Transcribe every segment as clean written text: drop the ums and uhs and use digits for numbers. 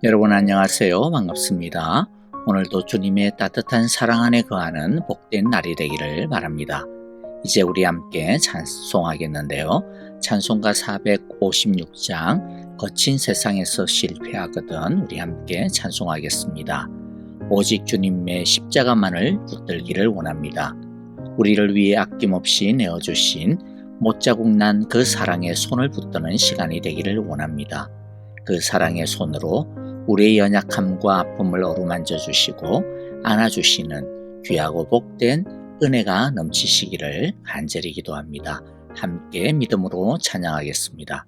여러분 안녕하세요. 반갑습니다. 오늘도 주님의 따뜻한 사랑 안에 거하는 복된 날이 되기를 바랍니다. 이제 우리 함께 찬송하겠는데요. 찬송가 456장 거친 세상에서 실패하거든 우리 함께 찬송하겠습니다. 오직 주님의 십자가만을 붙들기를 원합니다. 우리를 위해 아낌없이 내어주신 못자국 난 그 사랑의 손을 붙드는 시간이 되기를 원합니다. 그 사랑의 손으로 우리의 연약함과 아픔을 어루만져 주시고 안아주시는 귀하고 복된 은혜가 넘치시기를 간절히 기도합니다. 함께 믿음으로 찬양하겠습니다.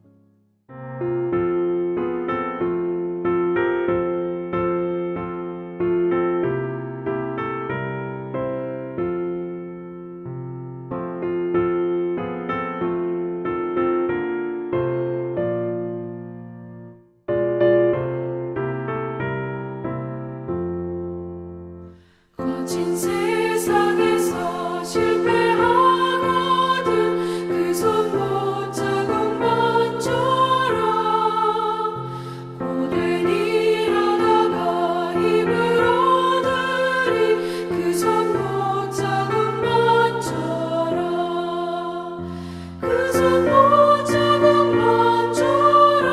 거친 세상에서 실패하거든 그 손 못자국만 져라. 고된 일하다가 힘을 얻으리 그 손 못자국만 져라. 그 손 못자국만 져라.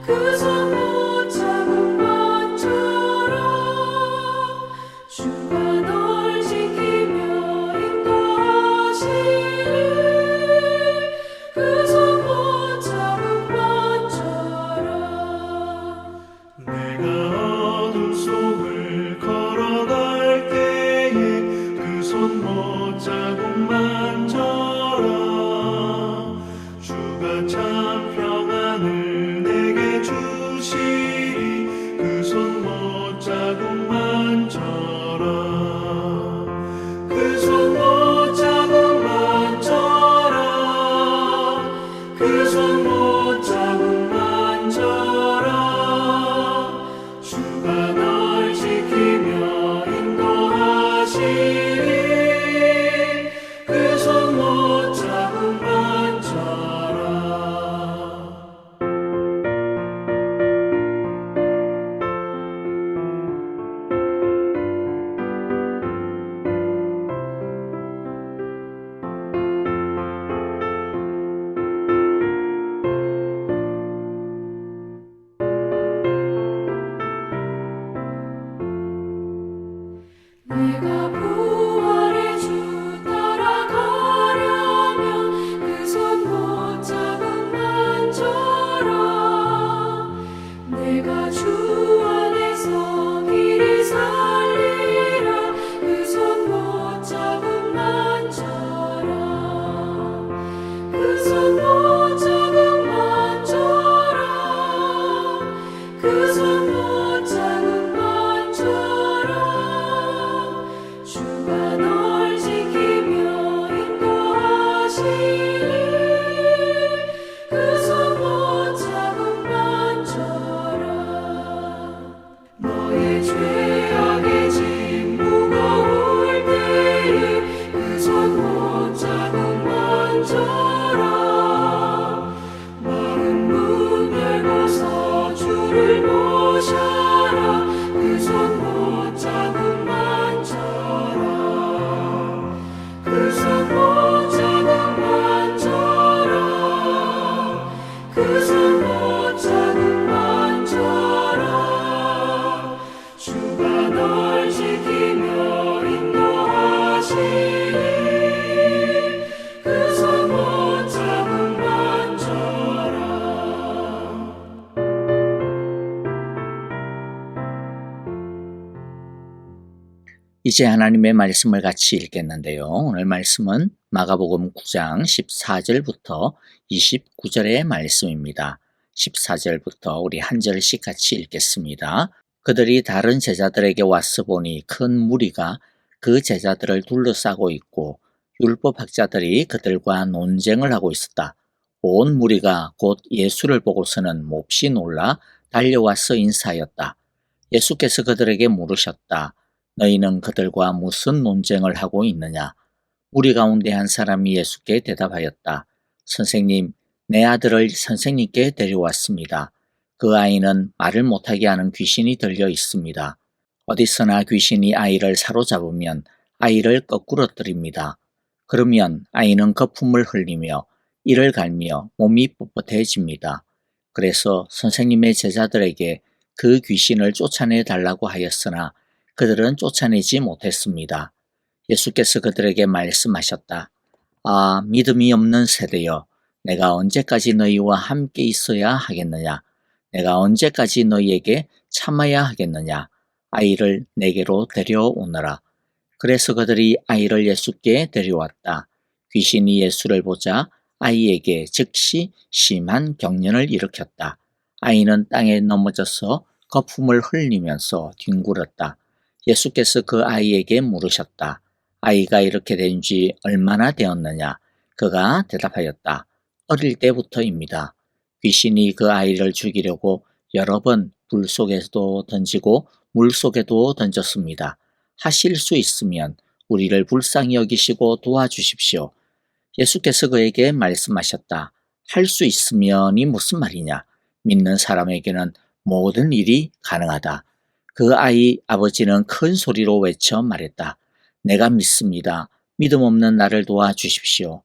그 손 못자국만 져라. 주가 널 지키며 인도하시리 그 손 못자국만 져라. 내가 어둠 속을 걸어갈 때에 그 손 못자국만 져라. 주가 참 평안을 내게 주시리 그 손 못자국만 져라. 그 손 못자국만 져라. 그 손 못자국만 져라. 주가 널 지키며 인도하시리 그 손 못자국만 져라. 내가 부활의 주 따라가려면 그 손 못자국만 져라. 내가 주 안에서 길이 살리라 그 손 못자국만 져라. 그 손 못자국만 져라. 그 손 못자국만 져라. 주가 널 지키며 인도하시리 그 손 못자국만 져라. 너의 죄악의 짐 무거울 때에 그 손 못자국만 져라. 마른 문 열고서 주를 모셔라 그 손 못자국만 져라. 그 손 못자국만 져라. 그 손 못자국만 져라. 주가 널 지키며 인도하시리 그 손 못자국만 져라. 이제 하나님의 말씀을 같이 읽겠는데요. 오늘 말씀은 마가복음 9장 14절부터 29절의 말씀입니다. 14절부터 우리 한 절씩 같이 읽겠습니다. 그들이 다른 제자들에게 와서 보니 큰 무리가 그 제자들을 둘러싸고 있고 율법학자들이 그들과 논쟁을 하고 있었다. 온 무리가 곧 예수를 보고서는 몹시 놀라 달려와서 인사하였다. 예수께서 그들에게 물으셨다. 너희는 그들과 무슨 논쟁을 하고 있느냐? 무리 가운데 한 사람이 예수께 대답하였다. 선생님, 내 아들을 선생님께 데려왔습니다. 그 아이는 말을 못하게 하는 귀신이 들려 있습니다. 어디서나 귀신이 아이를 사로잡으면 아이를 거꾸러뜨립니다. 그러면 아이는 거품을 흘리며 이를 갈며 몸이 뻣뻣해집니다. 그래서 선생님의 제자들에게 그 귀신을 쫓아내 달라고 하였으나 그들은 쫓아내지 못했습니다. 예수께서 그들에게 말씀하셨다. 아, 믿음이 없는 세대여, 내가 언제까지 너희와 함께 있어야 하겠느냐? 내가 언제까지 너희에게 참아야 하겠느냐? 아이를 내게로 데려오너라. 그래서 그들이 아이를 예수께 데려왔다. 귀신이 예수를 보자 아이에게 즉시 심한 경련을 일으켰다. 아이는 땅에 넘어져서 거품을 흘리면서 뒹굴었다. 예수께서 그 아이에게 물으셨다. 아이가 이렇게 된 지 얼마나 되었느냐? 그가 대답하였다. 어릴 때부터입니다. 귀신이 그 아이를 죽이려고 여러 번 불 속에도 던지고 물 속에도 던졌습니다. 하실 수 있으면 우리를 불쌍히 여기시고 도와주십시오. 예수께서 그에게 말씀하셨다. 할 수 있으면이 무슨 말이냐? 믿는 사람에게는 모든 일이 가능하다. 그 아이 아버지는 큰 소리로 외쳐 말했다. 내가 믿습니다. 믿음 없는 나를 도와주십시오.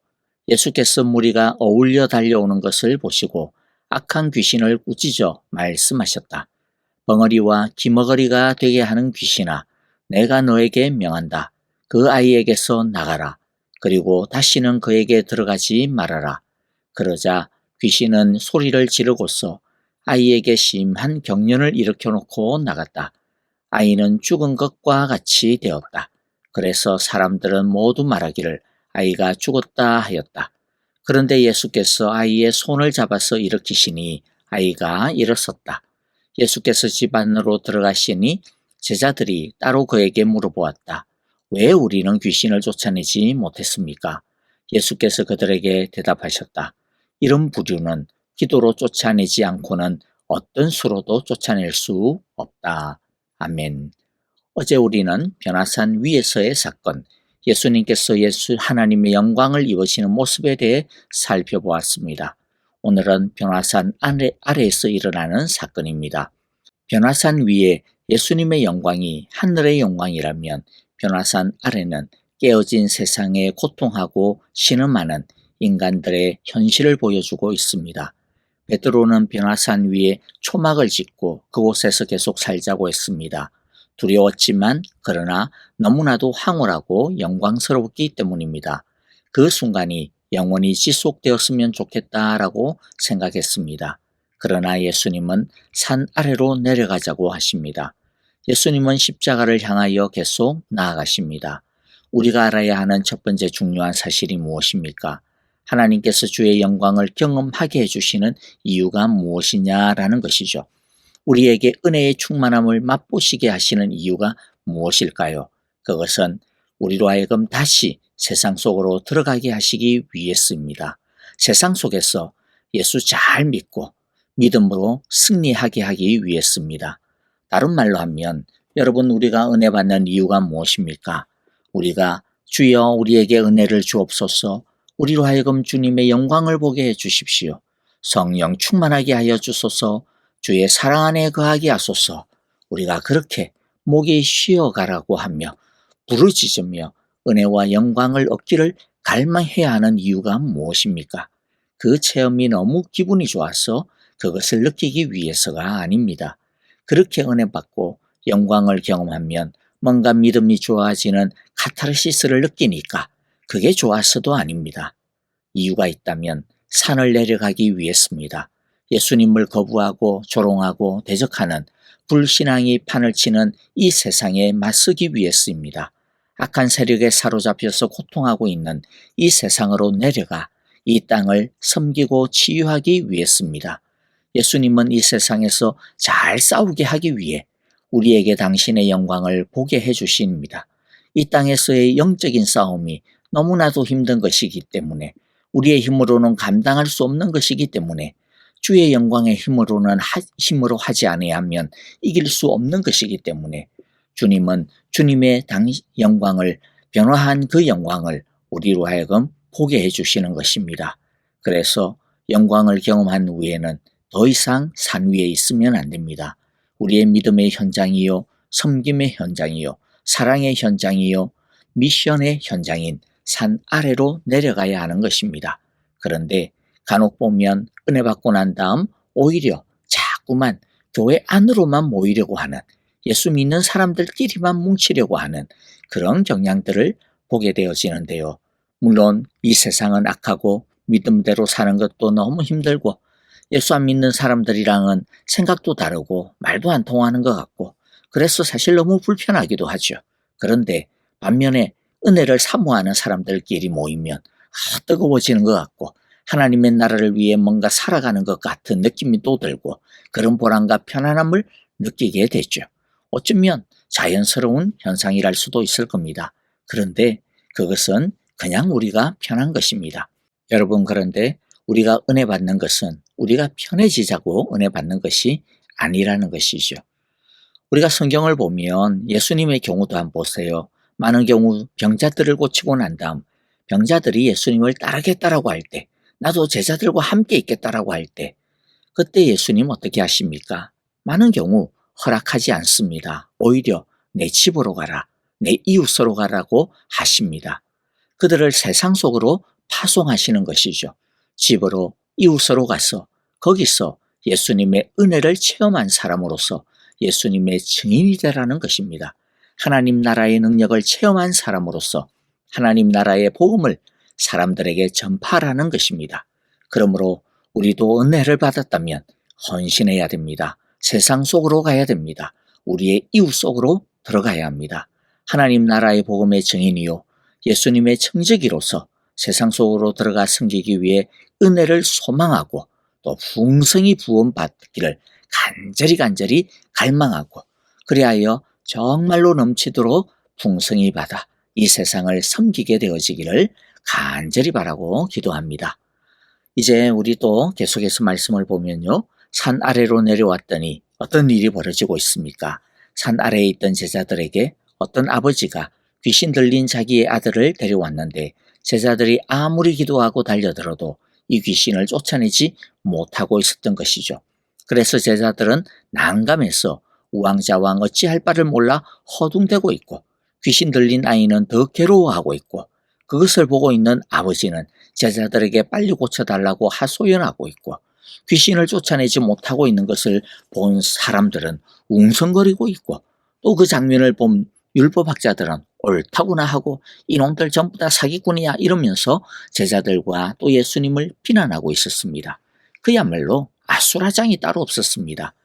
예수께서 무리가 어울려 달려오는 것을 보시고 악한 귀신을 꾸짖어 말씀하셨다. 벙어리와 기머거리가 되게 하는 귀신아, 내가 너에게 명한다. 그 아이에게서 나가라. 그리고 다시는 그에게 들어가지 말아라. 그러자 귀신은 소리를 지르고서 아이에게 심한 경련을 일으켜놓고 나갔다. 아이는 죽은 것과 같이 되었다. 그래서 사람들은 모두 말하기를 아이가 죽었다 하였다. 그런데 예수께서 아이의 손을 잡아서 일으키시니 아이가 일어섰다. 예수께서 집 안으로 들어가시니 제자들이 따로 그에게 물어보았다. 왜 우리는 귀신을 쫓아내지 못했습니까? 예수께서 그들에게 대답하셨다. 이런 부류는 기도로 쫓아내지 않고는 어떤 수로도 쫓아낼 수 없다. 아멘. 어제 우리는 변화산 위에서의 사건, 예수님께서 하나님의 영광을 입으시는 모습에 대해 살펴보았습니다. 오늘은 변화산 아래에서 일어나는 사건입니다. 변화산 위에 예수님의 영광이 하늘의 영광이라면 변화산 아래는 깨어진 세상에 고통하고 신음하는 인간들의 현실을 보여주고 있습니다. 베드로는 변화산 위에 초막을 짓고 그곳에서 계속 살자고 했습니다. 두려웠지만 그러나 너무나도 황홀하고 영광스럽기 때문입니다. 그 순간이 영원히 지속되었으면 좋겠다라고 생각했습니다. 그러나 예수님은 산 아래로 내려가자고 하십니다. 예수님은 십자가를 향하여 계속 나아가십니다. 우리가 알아야 하는 첫 번째 중요한 사실이 무엇입니까? 하나님께서 주의 영광을 경험하게 해주시는 이유가 무엇이냐라는 것이죠. 우리에게 은혜의 충만함을 맛보시게 하시는 이유가 무엇일까요? 그것은 우리로 하여금 다시 세상 속으로 들어가게 하시기 위해서입니다. 세상 속에서 예수 잘 믿고 믿음으로 승리하게 하기 위해서입니다. 다른 말로 하면 여러분, 우리가 은혜 받는 이유가 무엇입니까? 우리가 주여 우리에게 은혜를 주옵소서, 우리로 하여금 주님의 영광을 보게 해주십시오. 성령 충만하게 하여 주소서, 주의 사랑 안에 거하게 하소서. 우리가 그렇게 목이 쉬어가라고 하며 부르짖으며 은혜와 영광을 얻기를 갈망해야 하는 이유가 무엇입니까? 그 체험이 너무 기분이 좋아서 그것을 느끼기 위해서가 아닙니다. 그렇게 은혜 받고 영광을 경험하면 뭔가 믿음이 좋아지는 카타르시스를 느끼니까 그게 좋아서도 아닙니다. 이유가 있다면 산을 내려가기 위해서입니다. 예수님을 거부하고 조롱하고 대적하는 불신앙이 판을 치는 이 세상에 맞서기 위해서입니다. 악한 세력에 사로잡혀서 고통하고 있는 이 세상으로 내려가 이 땅을 섬기고 치유하기 위해서입니다. 예수님은 이 세상에서 잘 싸우게 하기 위해 우리에게 당신의 영광을 보게 해주십니다. 이 땅에서의 영적인 싸움이 너무나도 힘든 것이기 때문에, 우리의 힘으로는 감당할 수 없는 것이기 때문에, 주의 영광의 힘으로 하지 아니하면 이길 수 없는 것이기 때문에 주님은 주님의 영광을, 변화한 그 영광을 우리로 하여금 보게 해주시는 것입니다. 그래서 영광을 경험한 후에는 더 이상 산 위에 있으면 안 됩니다. 우리의 믿음의 현장이요, 섬김의 현장이요, 사랑의 현장이요, 미션의 현장인 산 아래로 내려가야 하는 것입니다. 그런데 간혹 보면 은혜 받고 난 다음 오히려 자꾸만 교회 안으로만 모이려고 하는, 예수 믿는 사람들끼리만 뭉치려고 하는 그런 경향들을 보게 되어지는데요. 물론 이 세상은 악하고 믿음대로 사는 것도 너무 힘들고 예수 안 믿는 사람들이랑은 생각도 다르고 말도 안 통하는 것 같고 그래서 사실 너무 불편하기도 하죠. 그런데 반면에 은혜를 사모하는 사람들끼리 모이면 뜨거워지는 것 같고 하나님의 나라를 위해 뭔가 살아가는 것 같은 느낌이 또 들고 그런 보람과 편안함을 느끼게 되죠. 어쩌면 자연스러운 현상이랄 수도 있을 겁니다. 그런데 그것은 그냥 우리가 편한 것입니다. 여러분, 그런데 우리가 은혜 받는 것은 우리가 편해지자고 은혜 받는 것이 아니라는 것이죠. 우리가 성경을 보면 예수님의 경우도 한번 보세요. 많은 경우 병자들을 고치고 난 다음 병자들이 예수님을 따르겠다라고 할 때, 나도 제자들과 함께 있겠다라고 할 때, 그때 예수님 어떻게 하십니까? 많은 경우 허락하지 않습니다. 오히려 내 집으로 가라, 내 이웃으로 가라고 하십니다. 그들을 세상 속으로 파송하시는 것이죠. 집으로, 이웃으로 가서 거기서 예수님의 은혜를 체험한 사람으로서 예수님의 증인이 되라는 것입니다. 하나님 나라의 능력을 체험한 사람으로서 하나님 나라의 복음을 사람들에게 전파하라는 것입니다. 그러므로 우리도 은혜를 받았다면 헌신해야 됩니다. 세상 속으로 가야 됩니다. 우리의 이웃 속으로 들어가야 합니다. 하나님 나라의 복음의 증인이요, 예수님의 청지기로서 세상 속으로 들어가 섬기기 위해 은혜를 소망하고 또 풍성히 부음받기를 간절히 갈망하고 그리하여 정말로 넘치도록 풍성히 받아 이 세상을 섬기게 되어지기를 간절히 바라고 기도합니다. 이제 우리도 계속해서 말씀을 보면요. 산 아래로 내려왔더니 어떤 일이 벌어지고 있습니까? 산 아래에 있던 제자들에게 어떤 아버지가 귀신 들린 자기의 아들을 데려왔는데 제자들이 아무리 기도하고 달려들어도 이 귀신을 쫓아내지 못하고 있었던 것이죠. 그래서 제자들은 난감해서 우왕좌왕 어찌할 바를 몰라 허둥대고 있고 귀신 들린 아이는 더 괴로워하고 있고 그것을 보고 있는 아버지는 제자들에게 빨리 고쳐달라고 하소연하고 있고 귀신을 쫓아내지 못하고 있는 것을 본 사람들은 웅성거리고 있고 또 그 장면을 본 율법학자들은 옳다구나 하고 이놈들 전부 다 사기꾼이야 이러면서 제자들과 또 예수님을 비난하고 있었습니다. 그야말로 아수라장이 따로 없었습니다.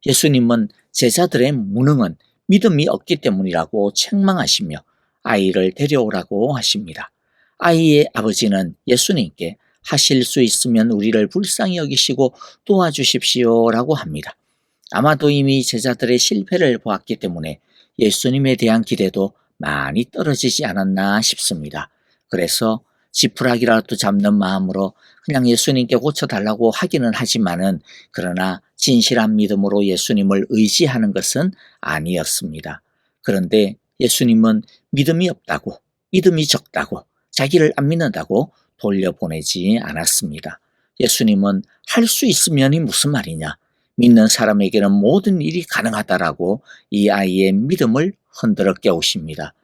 예수님은 제자들의 무능은 믿음이 없기 때문이라고 책망하시며 아이를 데려오라고 하십니다. 아이의 아버지는 예수님께 하실 수 있으면 우리를 불쌍히 여기시고 도와주십시오라고 합니다. 아마도 이미 제자들의 실패를 보았기 때문에 예수님에 대한 기대도 많이 떨어지지 않았나 싶습니다. 그래서 지푸라기라도 잡는 마음으로 그냥 예수님께 고쳐달라고 하기는 하지만은 그러나 진실한 믿음으로 예수님을 의지하는 것은 아니었습니다. 그런데 예수님은 믿음이 없다고, 믿음이 적다고, 자기를 안 믿는다고 돌려보내지 않았습니다. 예수님은 할 수 있으면이 무슨 말이냐, 믿는 사람에게는 모든 일이 가능하다라고 이 아이의 믿음을 흔들어 깨우십니다.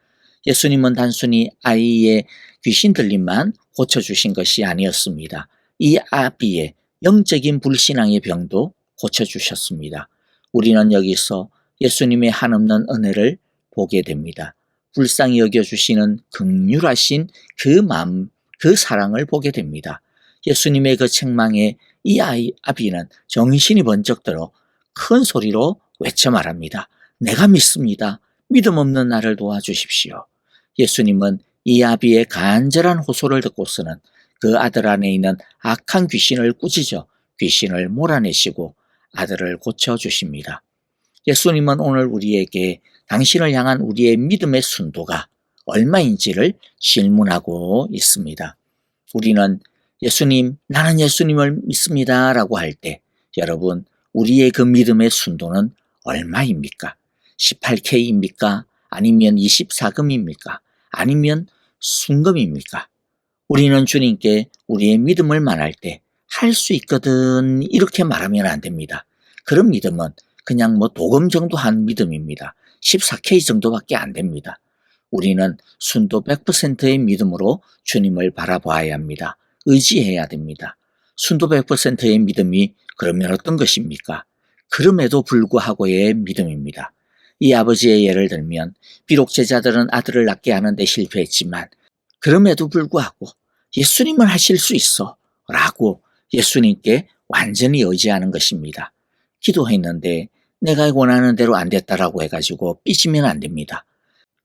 예수님은 단순히 아이의 귀신 들림만 고쳐주신 것이 아니었습니다. 이 아비의 영적인 불신앙의 병도 고쳐주셨습니다. 우리는 여기서 예수님의 한없는 은혜를 보게 됩니다. 불쌍히 여겨주시는 긍휼하신 그 마음, 그 사랑을 보게 됩니다. 예수님의 그 책망에 이 아비는 정신이 번쩍 들어 큰 소리로 외쳐 말합니다. 내가 믿습니다. 믿음 없는 나를 도와주십시오. 예수님은 이 아비의 간절한 호소를 듣고서는 그 아들 안에 있는 악한 귀신을 꾸짖어 귀신을 몰아내시고 아들을 고쳐주십니다. 예수님은 오늘 우리에게 당신을 향한 우리의 믿음의 순도가 얼마인지를 질문하고 있습니다. 우리는 예수님, 나는 예수님을 믿습니다 라고 할 때 여러분, 우리의 그 믿음의 순도는 얼마입니까? 18K입니까? 아니면 24금입니까? 아니면 순금입니까? 우리는 주님께 우리의 믿음을 말할 때 할 수 있거든 이렇게 말하면 안 됩니다. 그런 믿음은 그냥 뭐 도금 정도 한 믿음입니다. 14K 정도밖에 안 됩니다. 우리는 순도 100%의 믿음으로 주님을 바라봐야 합니다. 의지해야 됩니다. 순도 100%의 믿음이 그러면 어떤 것입니까? 그럼에도 불구하고의 믿음입니다. 이 아버지의 예를 들면 비록 제자들은 아들을 낳게 하는데 실패했지만 그럼에도 불구하고 예수님은 하실 수 있어 라고 예수님께 완전히 의지하는 것입니다. 기도했는데 내가 원하는 대로 안 됐다라고 해가지고 삐지면 안 됩니다.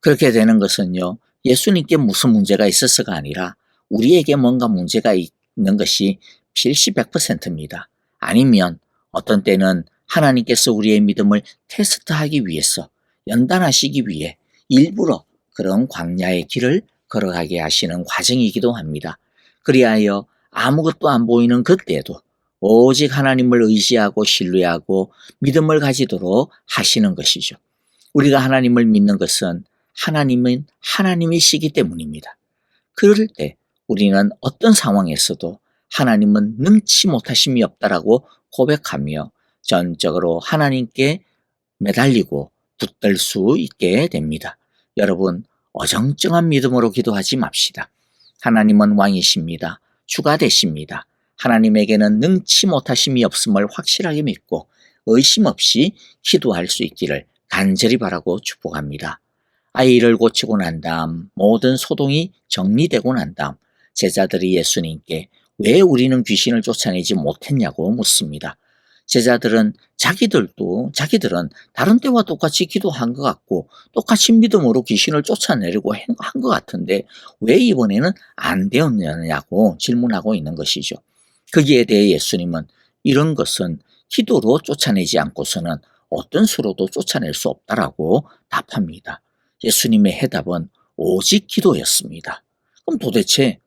그렇게 되는 것은요, 예수님께 무슨 문제가 있어서가 아니라 우리에게 뭔가 문제가 있는 것이 필시 100%입니다. 아니면 어떤 때는 하나님께서 우리의 믿음을 테스트하기 위해서 연단하시기 위해 일부러 그런 광야의 길을 걸어가게 하시는 과정이기도 합니다. 그리하여 아무것도 안 보이는 그때에도 오직 하나님을 의지하고 신뢰하고 믿음을 가지도록 하시는 것이죠. 우리가 하나님을 믿는 것은 하나님은 하나님이시기 때문입니다. 그럴 때 우리는 어떤 상황에서도 하나님은 능치 못하심이 없다라고 고백하며 전적으로 하나님께 매달리고 붙들 수 있게 됩니다. 여러분, 어정쩡한 믿음으로 기도하지 맙시다. 하나님은 왕이십니다. 주가 되십니다. 하나님에게는 능치 못하심이 없음을 확실하게 믿고 의심 없이 기도할 수 있기를 간절히 바라고 축복합니다. 아이를 고치고 난 다음 모든 소동이 정리되고 난 다음 제자들이 예수님께 왜 우리는 귀신을 쫓아내지 못했냐고 묻습니다. 제자들은 자기들은 다른 때와 똑같이 기도한 것 같고 똑같이 믿음으로 귀신을 쫓아내려고 한 것 같은데 왜 이번에는 안 되었느냐고 질문하고 있는 것이죠. 거기에 대해 예수님은 이런 것은 기도로 쫓아내지 않고서는 어떤 수로도 쫓아낼 수 없다라고 답합니다. 예수님의 해답은 오직 기도였습니다. 그럼 도대체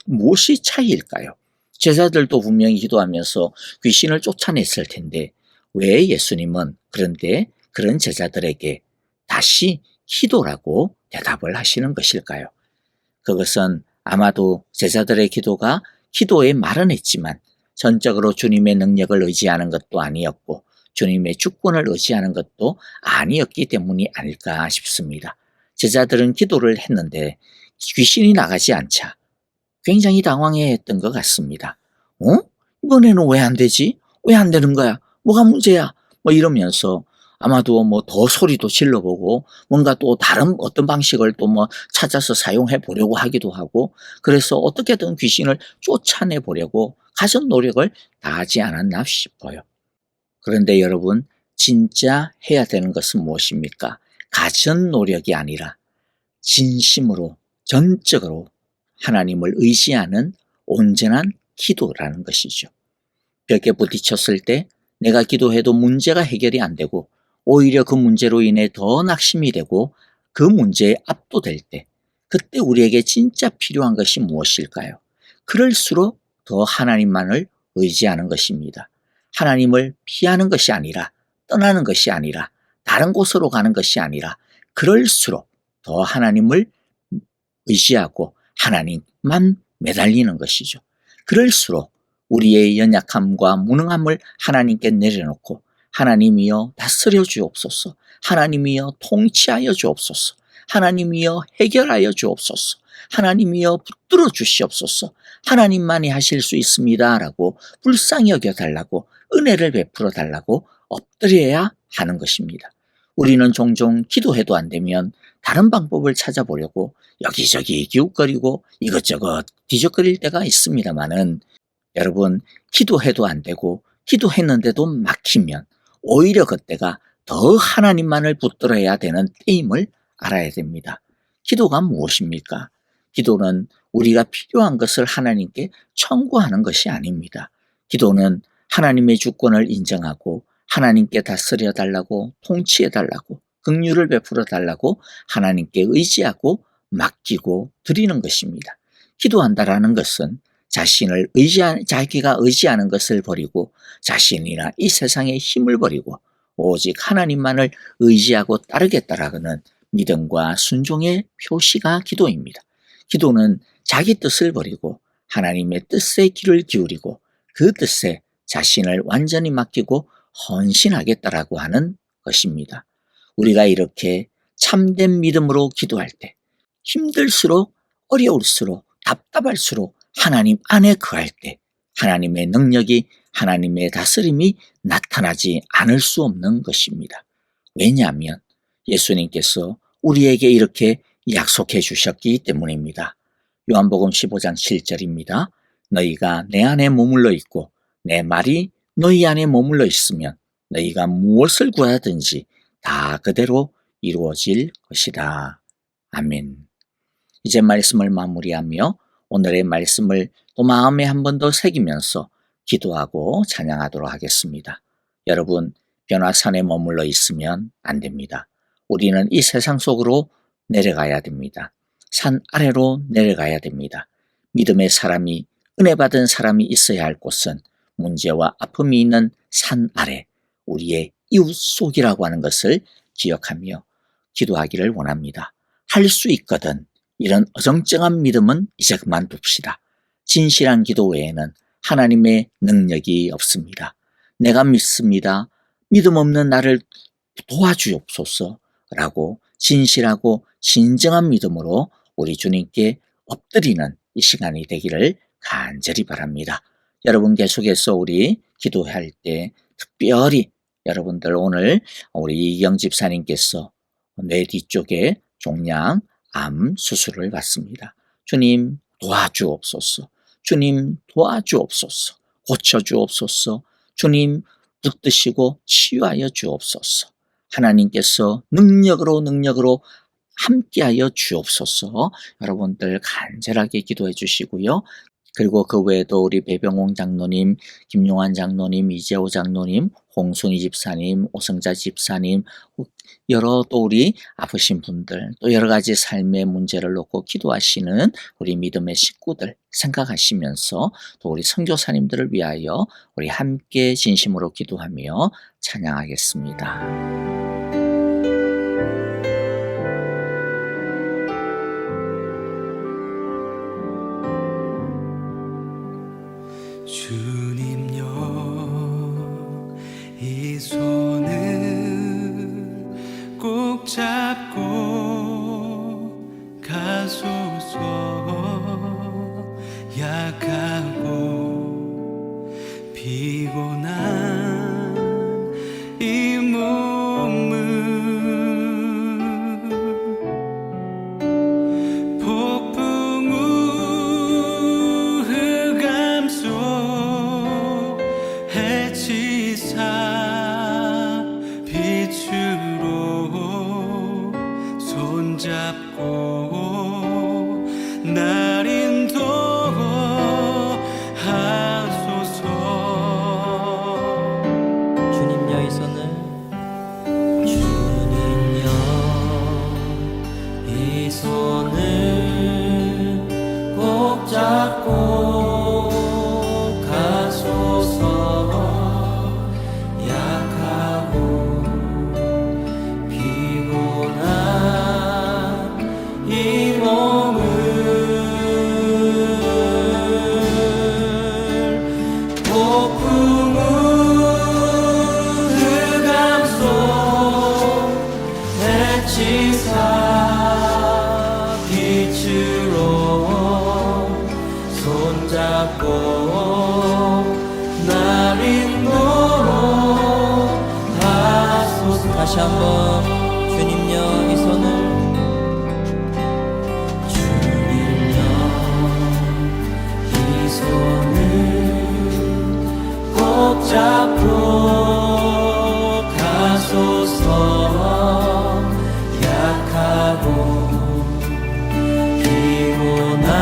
무엇이 차이일까요? 제자들도 분명히 기도하면서 귀신을 쫓아냈을 텐데 왜 예수님은 그런데 그런 제자들에게 다시 기도라고 대답을 하시는 것일까요? 그것은 아마도 제자들의 기도가 기도에 말은 했지만 전적으로 주님의 능력을 의지하는 것도 아니었고 주님의 주권을 의지하는 것도 아니었기 때문이 아닐까 싶습니다. 제자들은 기도를 했는데 귀신이 나가지 않자 굉장히 당황해했던 것 같습니다. 이번에는 왜 안 되지? 왜 안 되는 거야? 뭐가 문제야? 뭐 이러면서 아마도 뭐 더 소리도 질러보고 뭔가 또 다른 어떤 방식을 또 뭐 찾아서 사용해 보려고 하기도 하고 그래서 어떻게든 귀신을 쫓아내 보려고 가진 노력을 다하지 않았나 싶어요. 그런데 여러분, 진짜 해야 되는 것은 무엇입니까? 가진 노력이 아니라 진심으로 전적으로 하나님을 의지하는 온전한 기도라는 것이죠. 벽에 부딪혔을 때 내가 기도해도 문제가 해결이 안 되고 오히려 그 문제로 인해 더 낙심이 되고 그 문제에 압도될 때 그때 우리에게 진짜 필요한 것이 무엇일까요? 그럴수록 더 하나님만을 의지하는 것입니다. 하나님을 피하는 것이 아니라 떠나는 것이 아니라 다른 곳으로 가는 것이 아니라 그럴수록 더 하나님을 의지하고 하나님만 매달리는 것이죠. 그럴수록 우리의 연약함과 무능함을 하나님께 내려놓고 하나님이여 다스려 주옵소서, 하나님이여 통치하여 주옵소서, 하나님이여 해결하여 주옵소서, 하나님이여 붙들어 주시옵소서, 하나님만이 하실 수 있습니다 라고 불쌍히 여겨달라고 은혜를 베풀어 달라고 엎드려야 하는 것입니다. 우리는 종종 기도해도 안 되면 다른 방법을 찾아보려고 여기저기 기웃거리고 이것저것 뒤적거릴 때가 있습니다만은 여러분, 기도해도 안 되고 기도했는데도 막히면 오히려 그때가 더 하나님만을 붙들어야 되는 때임을 알아야 됩니다. 기도가 무엇입니까? 기도는 우리가 필요한 것을 하나님께 청구하는 것이 아닙니다. 기도는 하나님의 주권을 인정하고 하나님께 다스려 달라고 통치해 달라고 긍휼을 베풀어 달라고 하나님께 의지하고 맡기고 드리는 것입니다. 기도한다라는 것은 자기가 의지하는 것을 버리고 자신이나 이 세상의 힘을 버리고 오직 하나님만을 의지하고 따르겠다라는 믿음과 순종의 표시가 기도입니다. 기도는 자기 뜻을 버리고 하나님의 뜻에 귀를 기울이고 그 뜻에 자신을 완전히 맡기고 헌신하겠다라고 하는 것입니다. 우리가 이렇게 참된 믿음으로 기도할 때 힘들수록 어려울수록 답답할수록 하나님 안에 거할 때 하나님의 능력이 하나님의 다스림이 나타나지 않을 수 없는 것입니다. 왜냐하면 예수님께서 우리에게 이렇게 약속해 주셨기 때문입니다. 요한복음 15장 7절입니다. 너희가 내 안에 머물러 있고 내 말이 너희 안에 머물러 있으면 너희가 무엇을 구하든지 다 그대로 이루어질 것이다. 아멘. 이제 말씀을 마무리하며 오늘의 말씀을 또 마음에 한 번 더 새기면서 기도하고 찬양하도록 하겠습니다. 여러분, 변화산에 머물러 있으면 안 됩니다. 우리는 이 세상 속으로 내려가야 됩니다. 산 아래로 내려가야 됩니다. 믿음의 사람이, 은혜 받은 사람이 있어야 할 곳은 문제와 아픔이 있는 산 아래, 우리의 이웃 속이라고 하는 것을 기억하며 기도하기를 원합니다. 할 수 있거든. 이런 어정쩡한 믿음은 이제 그만둡시다. 진실한 기도 외에는 하나님의 능력이 없습니다. 내가 믿습니다. 믿음 없는 나를 도와주옵소서라고 진실하고 진정한 믿음으로 우리 주님께 엎드리는 이 시간이 되기를 간절히 바랍니다. 여러분 계속해서 우리 기도할 때 특별히 여러분들 오늘 우리 이경 집사님께서 뇌 뒤쪽에 종양 암 수술을 받습니다. 주님 도와주옵소서. 주님 도와주옵소서. 고쳐주옵소서. 주님 붙드시고 치유하여 주옵소서. 하나님께서 능력으로 함께하여 주옵소서. 여러분들 간절하게 기도해 주시고요. 그리고 그 외에도 우리 배병홍 장로님, 김용환 장로님, 이재호 장로님, 홍순희 집사님, 오성자 집사님, 여러 또 우리 아프신 분들, 또 여러 가지 삶의 문제를 놓고 기도하시는 우리 믿음의 식구들 생각하시면서 또 우리 선교사님들을 위하여 우리 함께 진심으로 기도하며 찬양하겠습니다. 주님여 이 손을 꼭 잡고 가소서. 약하고 피곤한 이 몸을 폭풍 우 흑암 속 해치사 빛으로 손잡고 날 인도하소서. 주님여 이 손을 주님여 이 손을 꼭 잡고 가소서. 약하고 피곤한 이 몸을 폭풍 우 흑암 속 해치사 빛으로 손잡고 날 인도하소서. 다시 한번 주님여 이 손을 주님여 이 손을 꼭 잡고 가소서. 약하고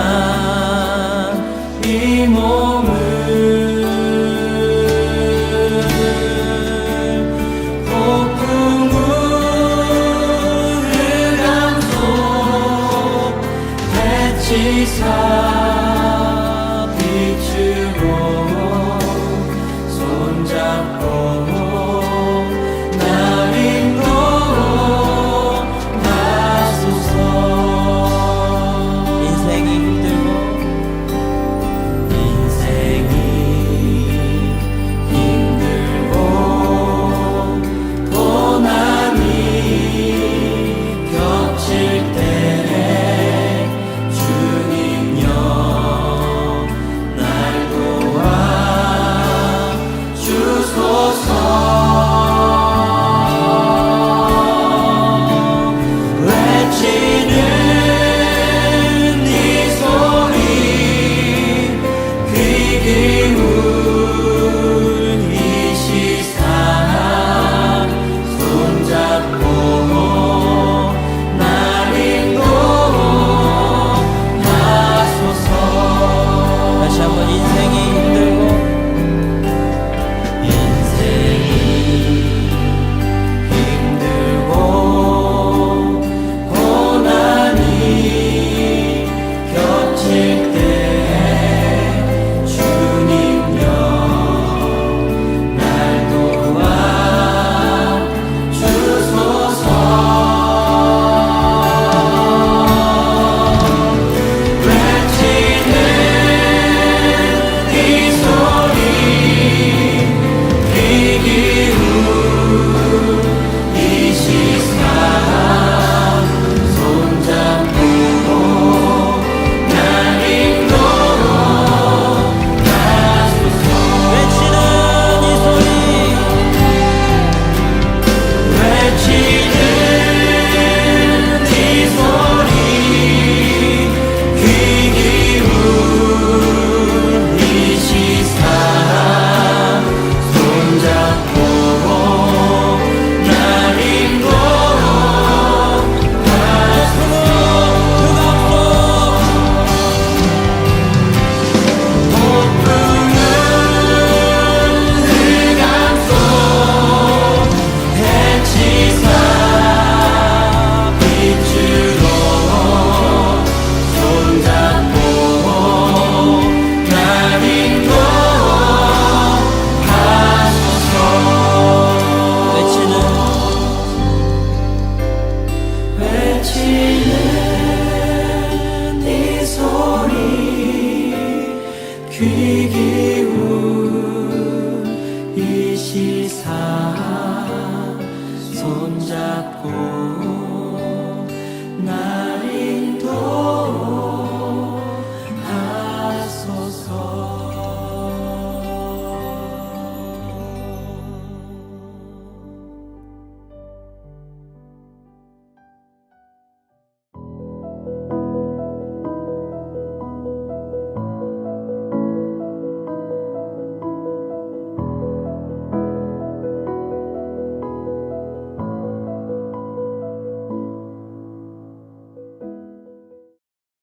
피곤한 이 몸을 폭풍 우 흑암 속 해치사 빛으로 손잡고 날 인도하소서. 인생이 힘들고 귀 기울이시사 손잡고